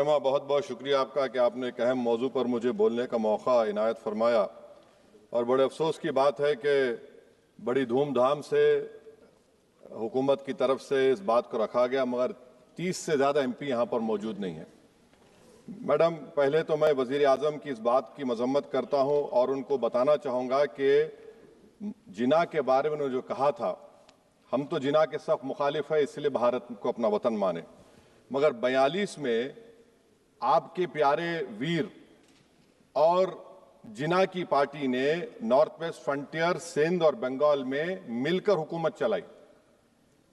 मोहतरमा, बहुत बहुत शुक्रिया आपका कि आपने एक अहम मौजू पर मुझे बोलने का मौका इनायत फरमाया। और बड़े अफसोस की बात है कि बड़ी धूमधाम से हुकूमत की तरफ से इस बात को रखा गया, मगर 30 से ज़्यादा MP यहाँ पर मौजूद नहीं हैं। मैडम, पहले तो मैं वज़ीर आज़म की इस बात की मजम्मत करता हूँ और उनको बताना चाहूँगा कि जिना के बारे में उन्होंने जो कहा था, हम तो जिना के सख्त मुखालिफ है, इसलिए भारत को अपना वतन माने, मगर 42 में आपके प्यारे वीर और जिना की पार्टी ने नॉर्थ वेस्ट फ्रंटियर, सिंध और बंगाल में मिलकर हुकूमत चलाई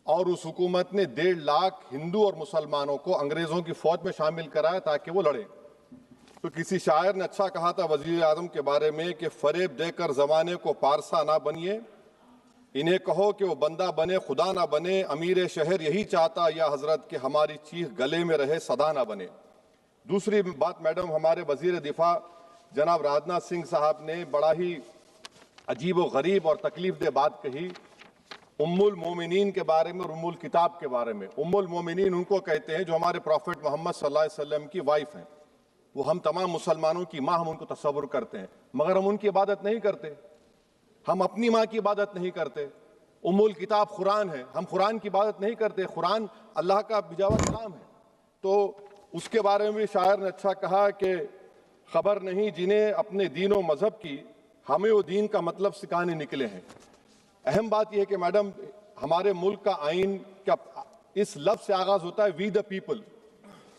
और उस हुकूमत ने 1.5 लाख हिंदू और मुसलमानों को अंग्रेजों की फौज में शामिल कराया ताकि वो लड़े। तो किसी शायर ने अच्छा कहा था वजीर आजम के बारे में कि फरेब देकर जमाने को पारसा ना बनिए, इन्हें कहो कि वो बंदा बने खुदा ना बने, अमीर शहर यही चाहता या हजरत कि हमारी चीख गले में रहे सदा ना बने। दूसरी बात मैडम, हमारे वजीर दिफा जनाब राजनाथ सिंह साहब ने बड़ा ही अजीब व गरीब और तकलीफ दे बात कही उम्मुल मोमिनीन के बारे में और उम्मुल किताब के बारे में। उम्मुल मोमिनीन उनको कहते हैं जो हमारे प्रॉफिट मोहम्मद सल्लल्लाहु अलैहि वसल्लम की वाइफ हैं, वो हम तमाम मुसलमानों की माँ, हम उनको तस्वुर करते हैं, मगर हम उनकी इबादत नहीं करते, हम अपनी माँ की इबादत नहीं करते। उम्मुल किताब कुरान है, हम कुरान की इबादत नहीं करते, कुरान अल्लाह का बिजावा कलाम है। तो उसके बारे में भी शायर ने अच्छा कहा कि खबर नहीं जिन्हें अपने दीन व मजहब की, हमें वो दीन का मतलब सिखाने निकले हैं। अहम बात यह है कि मैडम, हमारे मुल्क का आइन का इस लफ्ज से आगाज होता है वी द पीपल।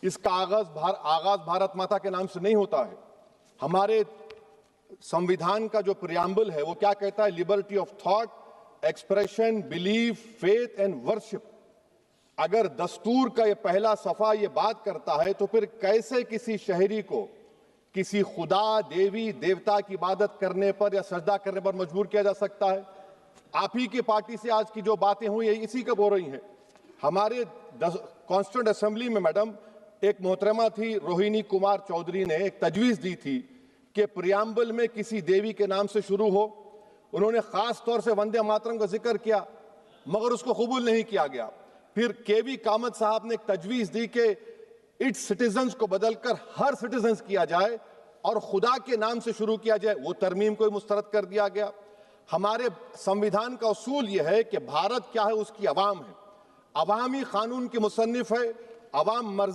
इसका आगाज भारत माता के नाम से नहीं होता है। हमारे संविधान का जो प्रियम्बल है वो क्या कहता है? Liberty of thought, expression, belief, faith and worship. अगर दस्तूर का ये पहला सफा ये बात करता है तो फिर कैसे किसी शहरी को किसी खुदा, देवी, देवता की इबादत करने पर या सजदा करने पर मजबूर किया जा सकता है? आप ही की पार्टी से आज की जो बातें हुई है इसी का बोल रही हैं। हमारे कॉन्स्टिट्यूंट असेंबली में मैडम एक मोहतरमा थी रोहिणी कुमार चौधरी ने एक तजवीज दी थी कि प्रियम्बल में किसी देवी के नाम से शुरू हो। उन्होंने खास तौर से वंदे मातरम का जिक्र किया, मगर उसको कबूल नहीं किया गया। फिर KV कामत साहब ने एक तजवीज दी कि इट्स सिटीजन्स को बदलकर हर सिटीजन्स किया जाए और खुदा के नाम से शुरू किया जाए, वो तरमीम को मुस्तरद कर दिया गया। हमारे संविधान का उसूल यह है कि भारत क्या है, उसकी अवाम है, अवामी कानून की मुसन्निफ है, अवाम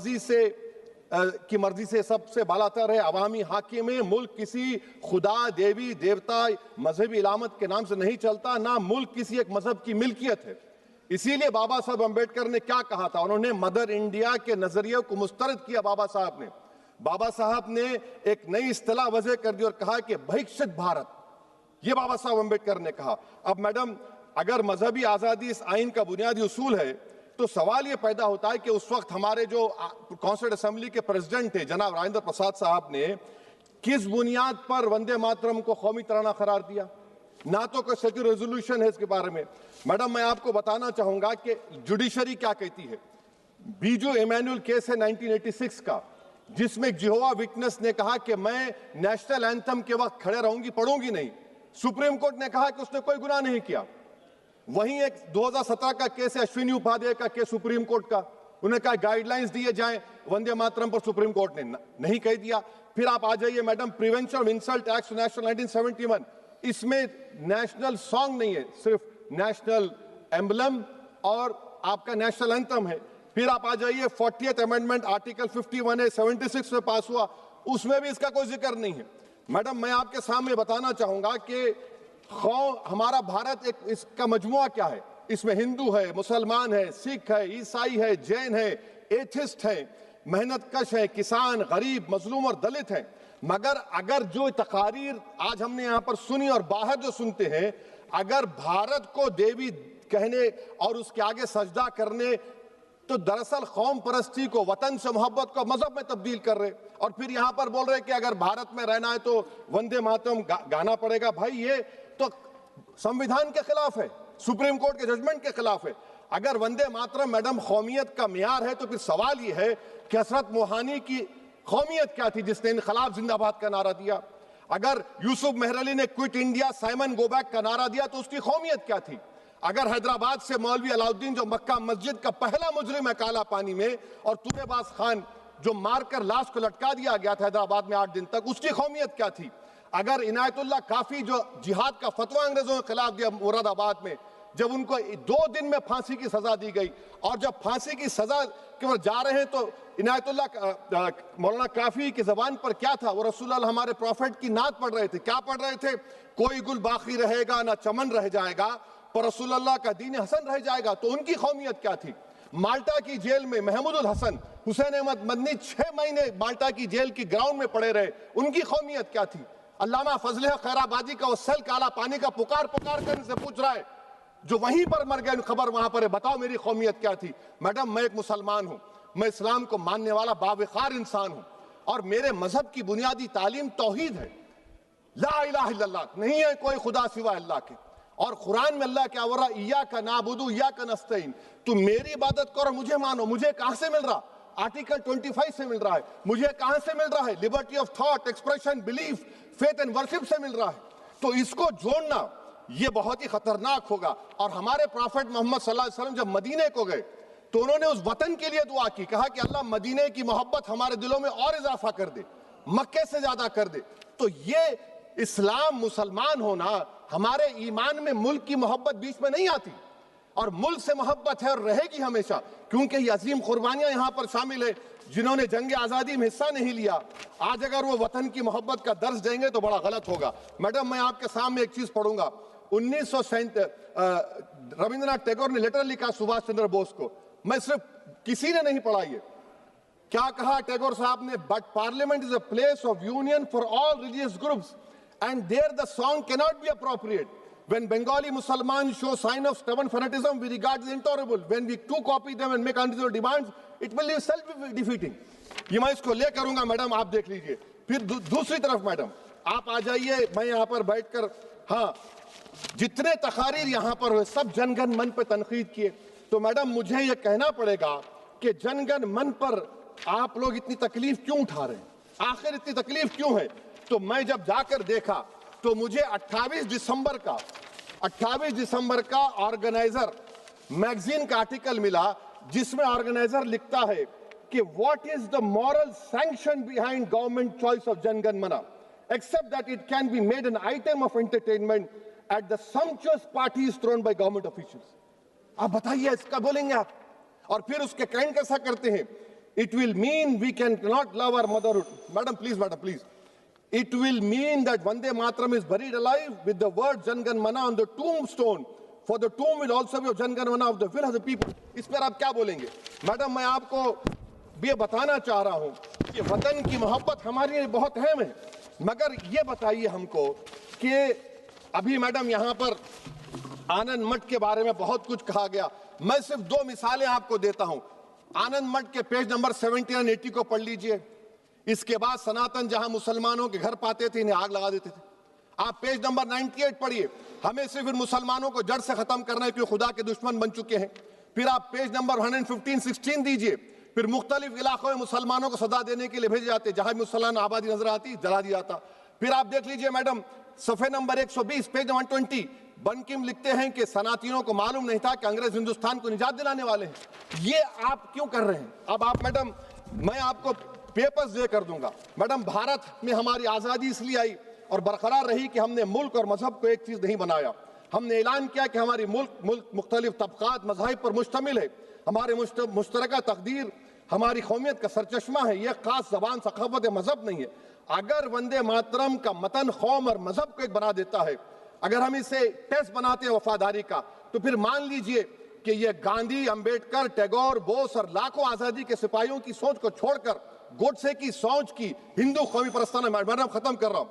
की मर्जी से सबसे बालातर है, अवामी हाकिम है। मुल्क किसी खुदा, देवी, देवता, मजहबी इलामत के नाम से नहीं चलता, ना मुल्क किसी एक मजहब की मिल्कियत है। इसीलिए बाबा साहब अम्बेडकर ने क्या कहा था? उन्होंने मदर इंडिया के नजरिए को मुस्तरद किया। बाबा साहब ने एक नई इस्तिलाह वजह कर दी और कहा कि भैक्षित भारत, ये बाबा साहब अम्बेडकर ने कहा। अब मैडम, अगर मजहबी आजादी इस आइन का बुनियादी उसूल है तो सवाल ये पैदा होता है कि उस वक्त हमारे जो कॉन्स्टिट्यूंट असेंबली के प्रेसिडेंट थे जनाब राजेंद्र प्रसाद साहब ने किस बुनियाद पर वंदे मातरम को कौमी तराना करार दिया? ना तो कोई सेक्यूर रेजोल्यूशन है इसके बारे में। मैडम, मैं आपको बताना चाहूंगा कि जुडिशरी क्या कहती है। बीजू इमैनुअल केस है 1986 का, जिसमें जिहोवा विटनेस ने कहा कि मैं नेशनल एंथम के वक्त खड़े रहूंगी, पढ़ूंगी नहीं। सुप्रीम कोर्ट ने कहा कि उसने कोई गुनाह नहीं किया। वहीं एक 2017 का केस है अश्विनी उपाध्याय का केस सुप्रीम कोर्ट का, उन्हें कहा गाइडलाइंस दिए जाएं वंदे मातरम पर, सुप्रीम कोर्ट ने नहीं कह दिया। फिर आप आ जाइए madam, prevention of insult act national 1971, इसमें नेशनल सॉन्ग नहीं है, सिर्फ नेशनल एम्बलम और आपका नेशनल एंथम है। फिर आप आ जाइए 40th अमेंडमेंट आर्टिकल 51A 76 में पास हुआ, उसमें भी इसका कोई जिक्र नहीं है। मैडम, मैं आपके सामने बताना चाहूंगा कि हमारा भारत एक इसका मजमुआ क्या है। इसमें हिंदू है, मुसलमान है, सिख है, ईसाई है, जैन है, एथिस्ट है, मेहनतकश है, किसान, गरीब, मजलूम और दलित है। मगर अगर जो तकारीर आज हमने यहाँ पर सुनी और बाहर जो सुनते हैं, अगर भारत को देवी कहने और उसके आगे सजदा करने, तो दरअसल कौम परस्ती को, वतन से मोहब्बत को मजहब में तब्दील कर रहे, और फिर यहाँ पर बोल रहे कि अगर भारत में रहना है तो वंदे मातरम गाना पड़ेगा। भाई, ये तो संविधान के खिलाफ है, सुप्रीम कोर्ट के जजमेंट के खिलाफ है। अगर वंदे मातरम मैडम कौमियत का मियार है तो फिर सवाल ये है कि हजरत मोहानी की कौमियत क्या थी जिसने इनकलाब जिंदाबाद का नारा दिया? अगर यूसुफ मेहरली ने quit India, Simon go back का नारा दिया तो उसकी कौमियत क्या थी? अगर हैदराबाद से मौलवी अलाउद्दीन जो मक्का मस्जिद का पहला मुजरिम है काला पानी में, और तूबेबाज खान जो मारकर लाश को लटका दिया गया था हैदराबाद में 8 दिन तक, उसकी कौमियत क्या थी? अगर इनायतुल्लाह काफी जो जिहाद का फतवा अंग्रेजों के खिलाफ दिया मुरादाबाद में, जब उनको 2 दिन में फांसी की सजा दी गई, और जब फांसी की सजा के वो जा रहे हैं तो इनायतुल्लाह मौलाना काफी की जबान पर क्या था? वो रसूलुल्लाह हमारे प्रॉफिट की नात पढ़ रहे थे। क्या पढ़ रहे थे? कोई गुल बाकी रहेगा ना चमन रह जाएगा, पर रसूलुल्लाह का दीन हसन रह जाएगा। तो उनकी कौमियत क्या थी? माल्टा की जेल में महमूदुल हसन, हुसैन अहमद मदनी 6 महीने माल्टा की जेल की ग्राउंड में पड़े रहे, उनकी कौमियत क्या थी? अल्लामा फजले खैराबादी का वो सल काला पानी का पुकार पुकार कर इनसे पूछ रहा है, जो वहीं पर मर गए, खबर वहां पर है, बताओ मेरी कौमियत क्या थी? मैडम, मैं एक मुसलमान हूं, मैं इस्लाम को मानने वाला बावकार इंसान हूं, और मेरे मजहब की बुनियादी तालीम तौहीद है, ला इलाहा इल्लल्लाह, नहीं है कोई खुदा सिवा अल्लाह के। और कुरान में अल्लाह क्या बोल रहा? इय्याका नाबुदु इय्याका नस्तईन, तुम मेरी इबादत करो, मुझे मानो। मुझे कहां से मिल रहा? आर्टिकल 25 से मिल रहा है। मुझे कहां से मिल रहा है? Liberty of thought, expression, belief, faith and worship से मिल रहा है। तो इसको जोड़ना ये बहुत ही खतरनाक होगा। और हमारे प्रॉफिट मोहम्मद सल्लल्लाहु अलैहि वसल्लम जब मदीने को गए तो उन्होंने उस वतन के लिए दुआ की, कहा कि अल्लाह मदीने की मोहब्बत हमारे दिलों में और इजाफा कर दे, मक्के से ज्यादा कर दे। तो ये इस्लाम, मुसलमान होना, हमारे ईमान में मुल्क की मोहब्बत बीच में नहीं आती, और मुल्क से मोहब्बत है और रहेगी हमेशा, क्योंकि ये अजीम कुर्बानियां यहां पर शामिल है जिन्होंने जंग आजादी में हिस्सा नहीं लिया। आज अगर वो वतन की मोहब्बत का दर्ज देंगे तो बड़ा गलत होगा। मैडम, मैं आपके सामने एक चीज पढ़ूंगा। 1937 रविंद्रनाथ टैगोर ने लेटर लिखा सुभाष चंद्र बोस को, मैं सिर्फ किसी ने नहीं पढ़ा ये। क्या कहा टैगोर साहब ने? But parliament is a place of union for all religious groups and there the song can not be appropriate. When Bengali Muslims show sign of stubborn fanaticism, we regard it intolerable. When we too copy them and make unreasonable demands, it will be self-defeating. ये मैं इसको ले करूंगा madam, आप देख लीजिए। फिर दूसरी तरफ मैडम आप आ जाइए, मैं यहाँ पर बैठकर, हाँ, जितने तकारीर यहाँ पर हुए सब जनगण मन पर तनकीद किए। तो मैडम मुझे ये कहना पड़ेगा कि जनगण मन पर आप लोग इतनी तकलीफ क्यों उठा रहे हैं? आखिर इतनी तकलीफ क्यों है? तो मैं जब जाकर देखा तो मुझे 28 दिसंबर का ऑर्गेनाइजर मैगजीन का आर्टिकल मिला, जिसमें ऑर्गेनाइजर लिखता है कि what is the moral sanction behind government choice of Janagana Mana, except that it can be made an item of entertainment at the sumptuous parties thrown by government officials. आप बताइए, इसका बोलेंगे आप? और फिर उसके कैन कैसा करते हैं? It will mean we can not love our motherhood. Madam please, it will mean that Vande Mataram is buried alive with the word Jangan Mana on the tombstone, for the tomb will also be of Jangan Mana of the will of the people. इस पर आप क्या बोलेंगे? Madam, मैं आपको ये बताना चाह रहा हूं कि वतन की मोहब्बत हमारे लिए बहुत अहम है, मगर ये बताइए हमको कि अभी मैडम यहाँ पर आनंद मठ के बारे में बहुत कुछ कहा गया। मैं सिर्फ 2 मिसालें आपको देता हूं। आनंद मठ के पेज नंबर 70 और 80 को पढ़ लीजिए। इसके बाद सनातन जहां मुसलमानों के घर पाते थे, इन्हें आग लगा देते थे। आप पेज नंबर 98 पढ़िए, हमें सिर्फ इन मुसलमानों को जड़ से खत्म करना है क्योंकि खुदा के दुश्मन बन चुके हैं। फिर आप पेज नंबर 115-16 दीजिए, फिर मुख्तलिफ इलाकों में मुसलमानों को सदा देने के लिए भेजे जाते, जहां मुसलमान आबादी नजर आती जला दिया जाता। फिर आप देख लीजिए मैडम, सफे नंबर 120 पेज 120, बंकिम लिखते हैं कि सनातियों को मालूम नहीं था कि अंग्रेज हिंदुस्तान को निजात दिलाने वाले हैं। ये आप क्यों कर रहे हैं? अब आप मैडम, मैं आपको पेपर्स दे कर दूंगा। मैडम, भारत में हमारी आजादी इसलिए आई और बरकरार रही कि हमने मुल्क और मजहब को एक चीज नहीं बनाया। हमने ऐलान किया कि हमारी मुल्क मुख्तलिफ तबकात मज़ाहिब पर मुश्तमिल है, हमारे मुश्तरका तकदीर हमारी कौमियत का सरचश्मा है, यह खास जबान सखावत मजहब नहीं है। अगर वंदे मातरम का मतन कौम और मजहब को एक बना देता है, अगर हम इसे टेस्ट बनाते हैं वफादारी का, तो फिर मान लीजिए कि यह गांधी, अंबेडकर, टैगोर, बोस और लाखों आजादी के सिपाहियों की सोच को छोड़कर गोडसे की सोच की हिंदू कौमी परस्ताना, मैडम खत्म कर रहा हूं,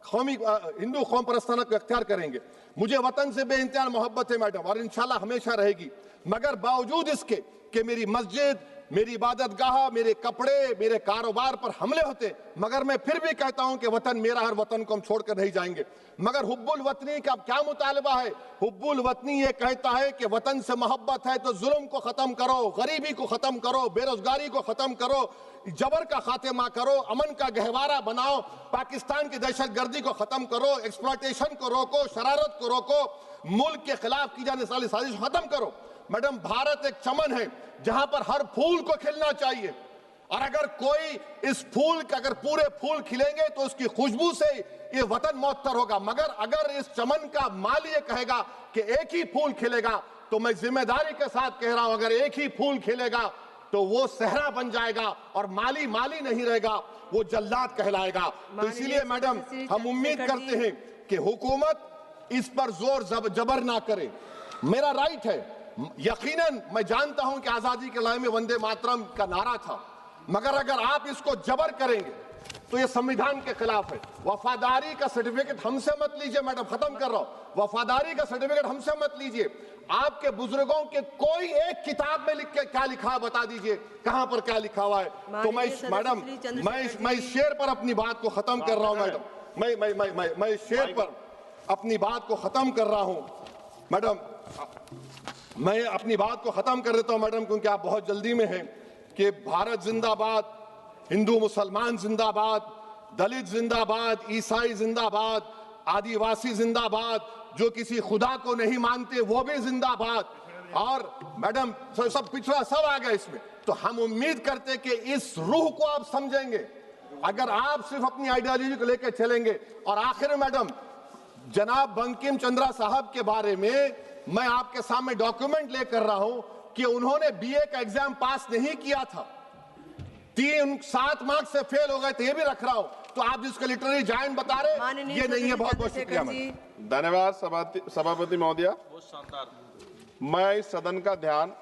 कौमी हिंदू कौम परस्ताना को इख्तियार करेंगे। मुझे वतन से बेइंतहा मोहब्बत है मैडम, और इंशाल्लाह हमेशा रहेगी, मगर बावजूद इसके कि मेरी मस्जिद, मेरी इबादत गाह, मेरे कपड़े, मेरे कारोबार पर हमले होते, मगर मैं फिर भी कहता हूं कि वतन मेरा, हर वतन को हम छोड़कर नहीं जाएंगे। मगर हुब्बुल वतनी का क्या मुतालबा है? हुब्बुल वतनी ये कहता है कि वतन से मोहब्बत है तो जुल्म को खत्म करो, गरीबी को खत्म करो, बेरोजगारी को खत्म करो, जबर का खात्मा करो, अमन का गहवारा बनाओ, पाकिस्तान की दहशतगर्दी को खत्म करो, एक्सप्लॉयटेशन को रोको, शरारत को रोको, मुल्क के खिलाफ की जाने वाली साजिश खत्म करो। मैडम, भारत एक चमन है जहां पर हर फूल को खिलना चाहिए। और अगर कोई इस फूल का अगर पूरे फूल खिलेंगे तो उसकी खुशबू से ये वतन मौतर होगा, मगर अगर इस चमन का माली ये कहेगा कि एक ही फूल खिलेगा, तो मैं जिम्मेदारी के साथ कह रहा हूं, अगर एक ही फूल खिलेगा तो वो सहरा बन जाएगा और माली माली नहीं रहेगा, वो जल्लाद कहलाएगा। तो इसीलिए मैडम हम उम्मीद करते हैं कि हुकूमत इस पर जोर जबर ना करे। मेरा राइट है, यकीनन मैं जानता हूं कि आजादी के लड़ाई में वंदे मातरम का नारा था, मगर अगर आप इसको जबर करेंगे तो ये संविधान के खिलाफ है। वफादारी का सर्टिफिकेट हमसे मत लीजिए, मैडम खत्म कर रहा हूं, वफादारी का सर्टिफिकेट हमसे मत लीजिए। आपके बुजुर्गों के कोई एक किताब में लिख के क्या लिखा बता दीजिए, कहां पर क्या लिखा हुआ है। तो मैं मैडम मैं इस शेर पर अपनी बात को खत्म कर रहा हूं मैडम, मैं इस शेर पर अपनी बात को खत्म कर रहा हूं मैडम, मैं अपनी बात को खत्म कर देता हूं मैडम, क्योंकि आप बहुत जल्दी में हैं। कि भारत जिंदाबाद, हिंदू मुसलमान जिंदाबाद, दलित जिंदाबाद, ईसाई जिंदाबाद, आदिवासी जिंदाबाद, जो किसी खुदा को नहीं मानते वो भी जिंदाबाद, और मैडम सब पिछड़ा सब आ गया इसमें। तो हम उम्मीद करते कि इस रूह को आप समझेंगे अगर आप सिर्फ अपनी आइडियोलॉजी को लेकर चलेंगे। और आखिर में मैडम, जनाब बंकिम चंद्रा साहब के बारे में मैं आपके सामने डॉक्यूमेंट लेकर रहा हूं कि उन्होंने बीए का एग्जाम पास नहीं किया था, 7 मार्क्स से फेल हो गए थे, ये भी रख रहा हूं। तो आप जिसका लिटरेरी जायंट बता रहे ये नहीं है। बहुत बहुत शुक्रिया। धन्यवाद सभापति महोदया। मैं इस सदन का ध्यान